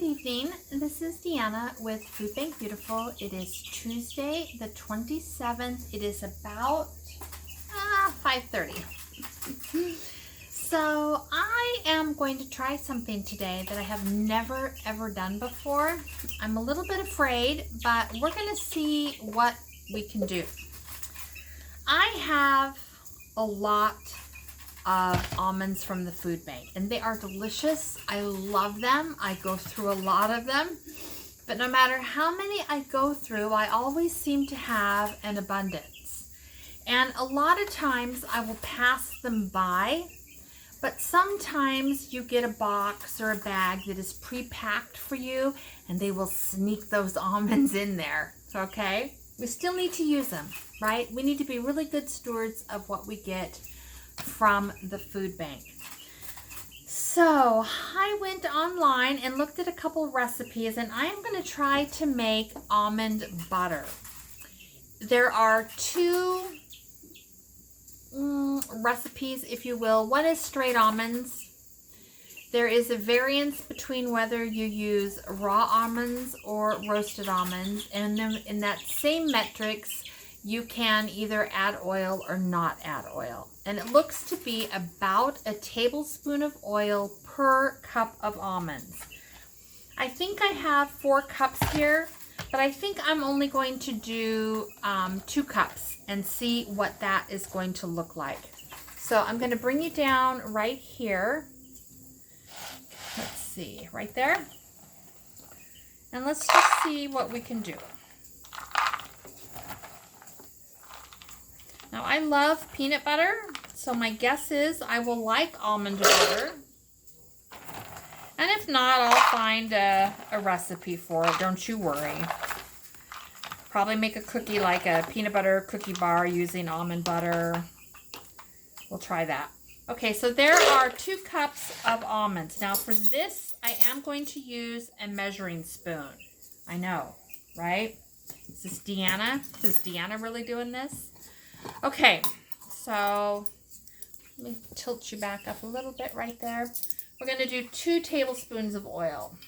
evening. This is Deanna with Food Bank Beautiful. It is Tuesday the 27th. It is about 5:30. So I am going to try something today that I have never ever done before. I'm a little bit afraid, but we're going to see what we can do. I have a lot of almonds from the food bank, and they are delicious. I love them. I go through a lot of them, but no matter how many I go through, I always seem to have an abundance. And a lot of times I will pass them by, but sometimes you get a box or a bag that is pre-packed for you, and they will sneak those almonds in there. Okay? We still need to use them, right? We need to be really good stewards of what we get from the food bank. So I went online and looked at a couple recipes, and I am going to try to make almond butter. There are two recipes, if you will. One is straight almonds. There is a variance between whether you use raw almonds or roasted almonds, and then in that same metrics you can either add oil or not add oil. And it looks to be about a tablespoon of oil per cup of almonds. I think I have 4 cups here, but I think I'm only going to do 2 cups and see what that is going to look like. So I'm going to bring you down right here. Let's see, right there. And let's just see what we can do. Now, I love peanut butter, so my guess is I will like almond butter. And if not, I'll find a recipe for it, don't you worry. Probably make a cookie, like a peanut butter cookie bar using almond butter. We'll try that. Okay, so there are 2 cups of almonds. Now for this, I am going to use a measuring spoon. I know, right? Is this Deanna? Is Deanna really doing this? Okay, so let me tilt you back up a little bit right there. We're going to do 2 tablespoons of oil.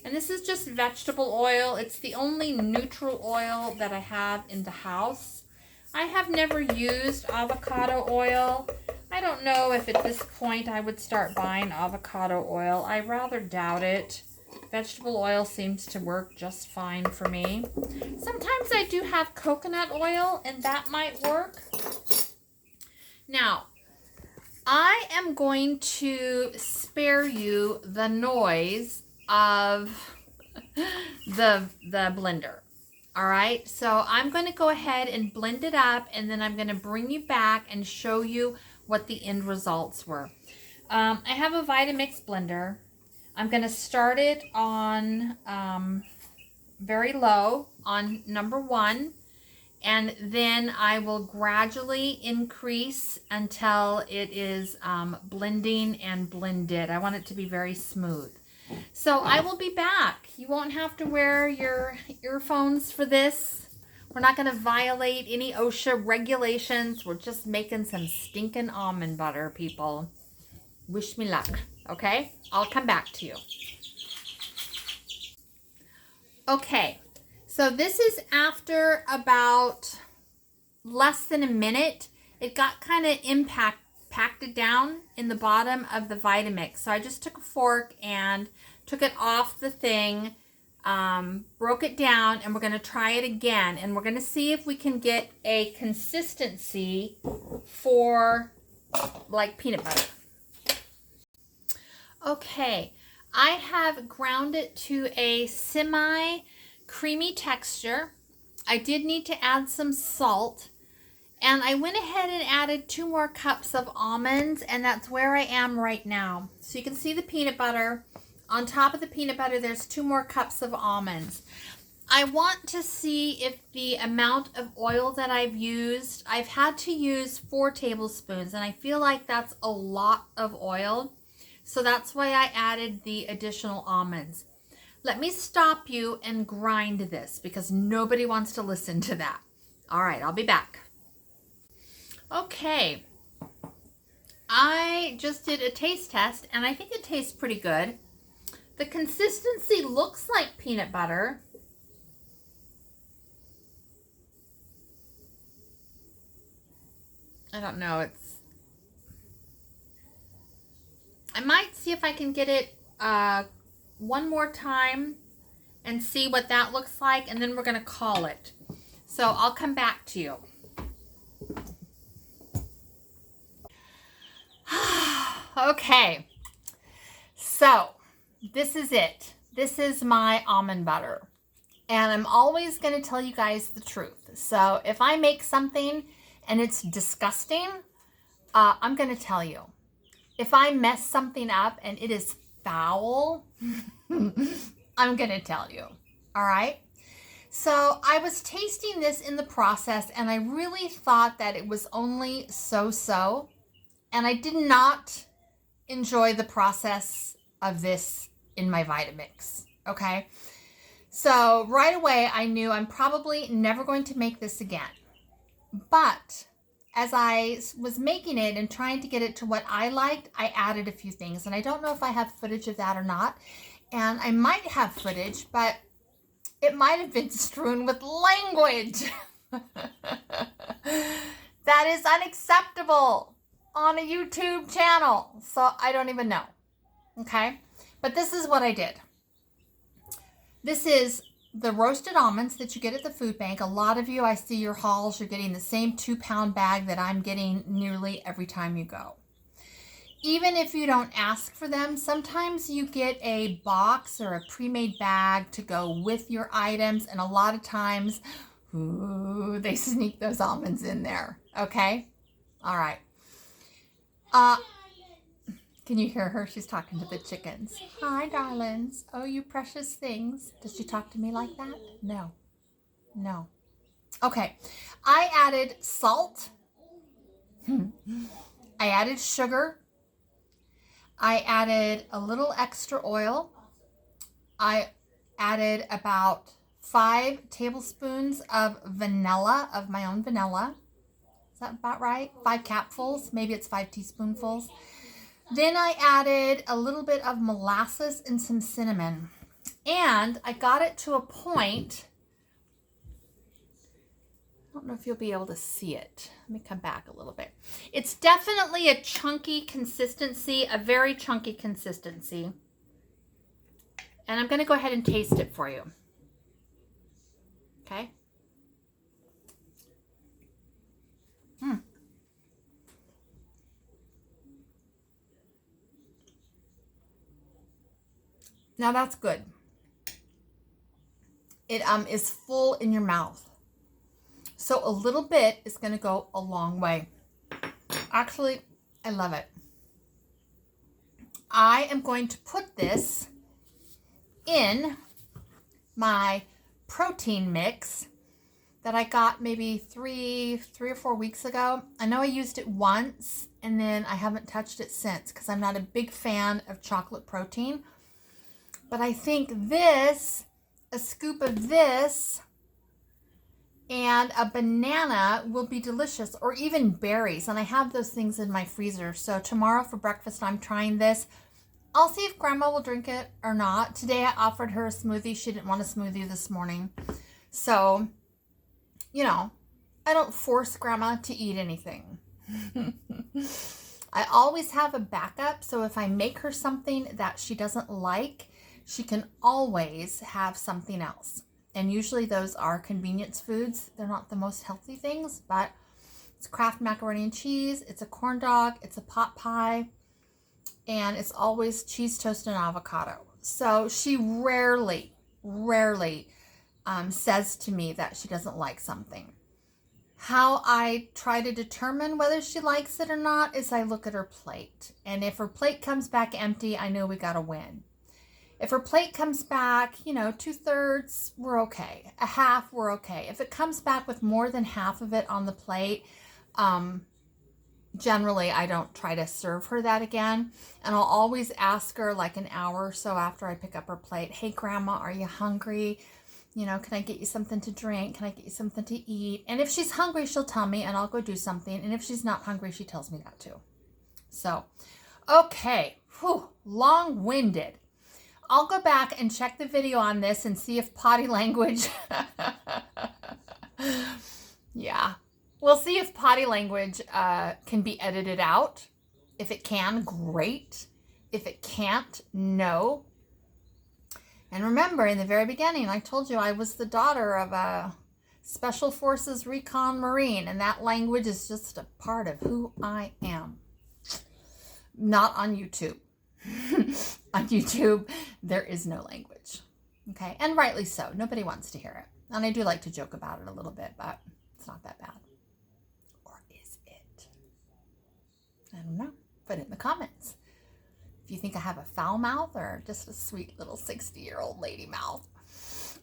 And this is just vegetable oil. It's the only neutral oil that I have in the house. I have never used avocado oil. I don't know if at this point I would start buying avocado oil. I rather doubt it. Vegetable oil seems to work just fine for me. Sometimes I do have coconut oil, and that might work. Now, I am going to spare you the noise of the blender. All right, so I'm going to go ahead and blend it up, and then I'm going to bring you back and show you what the end results were. I have a Vitamix blender. I'm going to start it on very low on number 1, and then I will gradually increase until it is blending and blended. I want it to be very smooth. So I will be back. You won't have to wear your earphones for this. We're not going to violate any OSHA regulations. We're just making some stinking almond butter, people. Wish me luck. Okay, I'll come back to you. Okay, so this is after about less than a minute. It got kind of impacted down in the bottom of the Vitamix. So I just took a fork and took it off the thing, broke it down, and we're going to try it again. And we're going to see if we can get a consistency for like peanut butter. Okay, I have ground it to a semi-creamy texture. I did need to add some salt, and I went ahead and added 2 more cups of almonds, and that's where I am right now. So you can see the peanut butter. On top of the peanut butter, there's 2 more cups of almonds. I want to see if the amount of oil that I've used, I've had to use 4 tablespoons, and I feel like that's a lot of oil. So that's why I added the additional almonds. Let me stop you and grind this because nobody wants to listen to that. All right, I'll be back. Okay, I just did a taste test, and I think it tastes pretty good. The consistency looks like peanut butter. I don't know. I might see if I can get it one more time and see what that looks like, and then we're going to call it. So I'll come back to you. Okay, so this is it. This is my almond butter, and I'm always going to tell you guys the truth. So if I make something and it's disgusting, I'm going to tell you. If I mess something up and it is foul, I'm going to tell you. All right? So I was tasting this in the process, and I really thought that it was only so-so, and I did not enjoy the process of this in my Vitamix. Okay? So right away, I knew I'm probably never going to make this again. But as I was making it and trying to get it to what I liked, I added a few things. And I don't know if I have footage of that or not. And I might have footage, but it might have been strewn with language. That is unacceptable on a YouTube channel. So I don't even know. Okay? But this is what I did. This is the roasted almonds that you get at the food bank. A lot of you, I see your hauls, you're getting the same 2-pound bag that I'm getting nearly every time you go. Even if you don't ask for them, sometimes you get a box or a pre-made bag to go with your items, and a lot of times, ooh, they sneak those almonds in there. Okay? All right. Can you hear her? She's talking to the chickens. Hi, darlings. Oh, you precious things. Does she talk to me like that? No. No. Okay. I added salt. I added sugar. I added a little extra oil. I added about 5 tablespoons of vanilla, of my own vanilla. Is that about right? 5 capfuls. Maybe it's 5 teaspoonfuls. Then I added a little bit of molasses and some cinnamon. And I got it to a point, I don't know if you'll be able to see it. Let me come back a little bit. It's definitely a chunky consistency, a very chunky consistency. And I'm going to go ahead and taste it for you. Okay? Now that's good. It is full in your mouth. So a little bit is going to go a long way. Actually, I love it. I am going to put this in my protein mix that I got maybe three or 4 weeks ago. I know I used it once and then I haven't touched it since because I'm not a big fan of chocolate protein. But I think this, a scoop of this, and a banana will be delicious, or even berries. And I have those things in my freezer. So tomorrow for breakfast, I'm trying this. I'll see if Grandma will drink it or not. Today, I offered her a smoothie. She didn't want a smoothie this morning. So, you know, I don't force Grandma to eat anything. I always have a backup. So if I make her something that she doesn't like, she can always have something else. And usually those are convenience foods. They're not the most healthy things, but it's Kraft macaroni and cheese. It's a corn dog. It's a pot pie. And it's always cheese toast and avocado. So she rarely says to me that she doesn't like something. How I try to determine whether she likes it or not is I look at her plate. And if her plate comes back empty, I know we got to win. If her plate comes back, 2/3, we're okay. A half, we're okay. If it comes back with more than half of it on the plate, generally I don't try to serve her that again. And I'll always ask her like an hour or so after I pick up her plate, hey, Grandma, are you hungry? Can I get you something to drink? Can I get you something to eat? And if she's hungry, she'll tell me and I'll go do something. And if she's not hungry, she tells me that too. So, okay. Long-winded. I'll go back and check the video on this and see if potty language... Yeah. We'll see if potty language can be edited out. If it can, great. If it can't, no. And remember, in the very beginning, I told you I was the daughter of a Special Forces Recon Marine, and that language is just a part of who I am. Not on YouTube. On YouTube, there is no language. Okay, and rightly so. Nobody wants to hear it. And I do like to joke about it a little bit, but it's not that bad. Or is it? I don't know. Put it in the comments. If you think I have a foul mouth or just a sweet little 60-year-old lady mouth.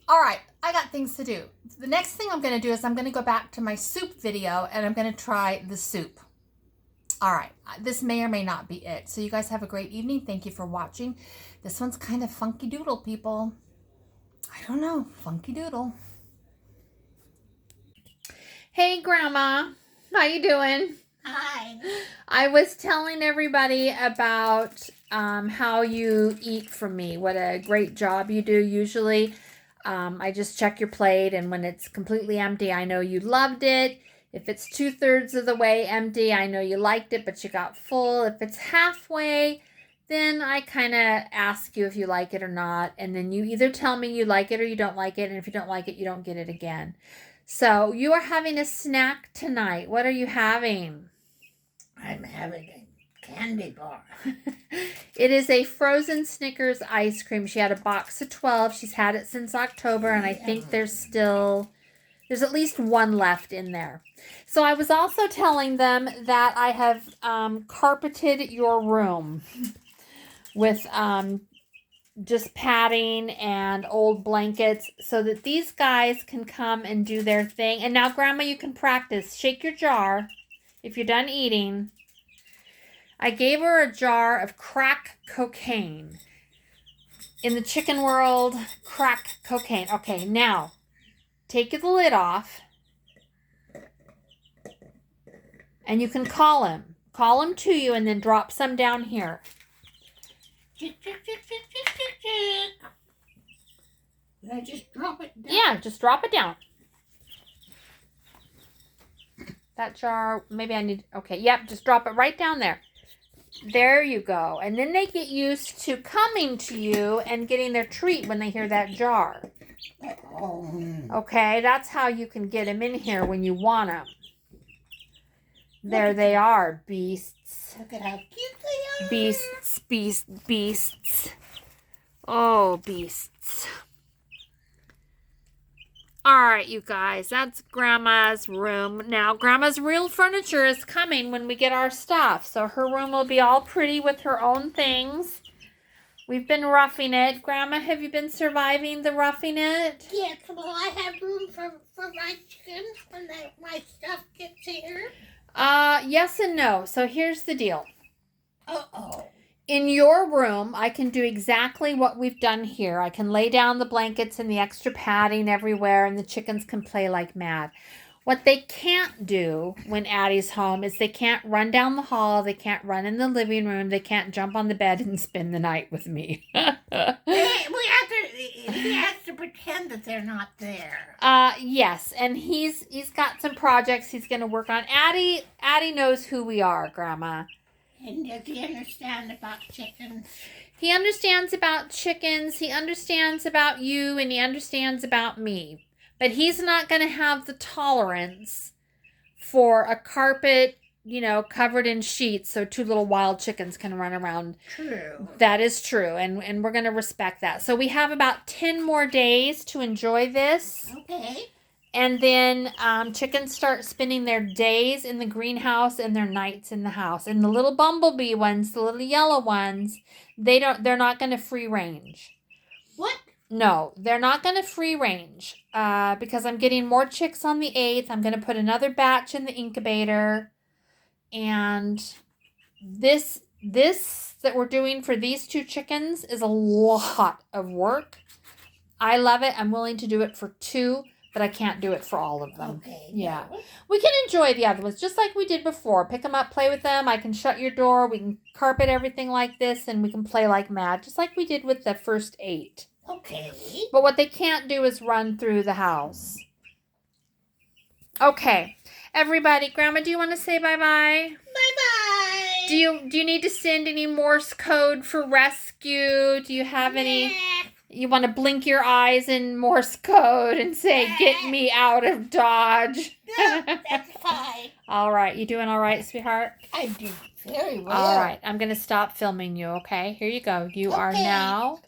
All right, I got things to do. The next thing I'm going to do is I'm going to go back to my soup video and I'm going to try the soup. All right, this may or may not be it. So you guys have a great evening. Thank you for watching. This one's kind of funky doodle, people. I don't know, funky doodle. Hey, Grandma. How you doing? Hi. I was telling everybody about how you eat from me. What a great job you do usually. I just check your plate, and when it's completely empty, I know you loved it. If it's 2/3 of the way empty, I know you liked it, but you got full. If it's halfway, then I kind of ask you if you like it or not. And then you either tell me you like it or you don't like it. And if you don't like it, you don't get it again. So you are having a snack tonight. What are you having? I'm having a candy bar. It is a frozen Snickers ice cream. She had a box of 12. She's had it since October, and I think there's at least one left in there. So I was also telling them that I have carpeted your room with just padding and old blankets so that these guys can come and do their thing. And now, Grandma, you can practice. Shake your jar if you're done eating. I gave her a jar of crack cocaine. In the chicken world, crack cocaine. Okay, now, take the lid off. And you can call him. Call him to you and then drop some down here. Chick, chick, chick, chick, chick, chick, chick. Did I just drop it down? Yeah, just drop it down. That jar, maybe I need, okay, yep, just drop it right down there. There you go. And then they get used to coming to you and getting their treat when they hear that jar. Okay, that's how you can get them in here when you want them. There they are, beasts. Look at how cute they are. Beasts, beasts, beasts. Oh, beasts. All right, you guys, that's Grandma's room. Now, Grandma's real furniture is coming when we get our stuff. So her room will be all pretty with her own things. We've been roughing it. Grandma, have you been surviving the roughing it? Yes, well, I have room for my chickens when my stuff gets here. Yes and no. So here's the deal. Uh-oh. In your room, I can do exactly what we've done here. I can lay down the blankets and the extra padding everywhere, and the chickens can play like mad. What they can't do when Addie's home is they can't run down the hall, they can't run in the living room, they can't jump on the bed and spend the night with me. He has to pretend that they're not there. Yes, and he's got some projects he's going to work on. Addie knows who we are, Grandma. And does he understand about chickens? He understands about chickens, he understands about you, and he understands about me. But he's not going to have the tolerance for a carpet, covered in sheets so two little wild chickens can run around. True. That is true, and we're going to respect that. So we have about 10 more days to enjoy this. Okay. And then chickens start spending their days in the greenhouse and their nights in the house. And the little bumblebee ones, the little yellow ones, they're not going to free range. What? No, they're not going to free range because I'm getting more chicks on the 8th. I'm going to put another batch in the incubator. And this that we're doing for these 2 chickens is a lot of work. I love it. I'm willing to do it for 2. but I can't do it for all of them. Okay. Yeah. We can enjoy the other ones just like we did before. Pick them up, play with them. I can shut your door. We can carpet everything like this, and we can play like mad, just like we did with the first 8. Okay. But what they can't do is run through the house. Okay. Everybody, Grandma, do you want to say bye-bye? Bye-bye. Do you need to send any Morse code for rescue? Do you have any... You want to blink your eyes in Morse code and say, "Get me out of Dodge." No, that's fine. All right. You doing all right, sweetheart? I do very well. All right. I'm going to stop filming you, okay? Here you go. You are Okay. now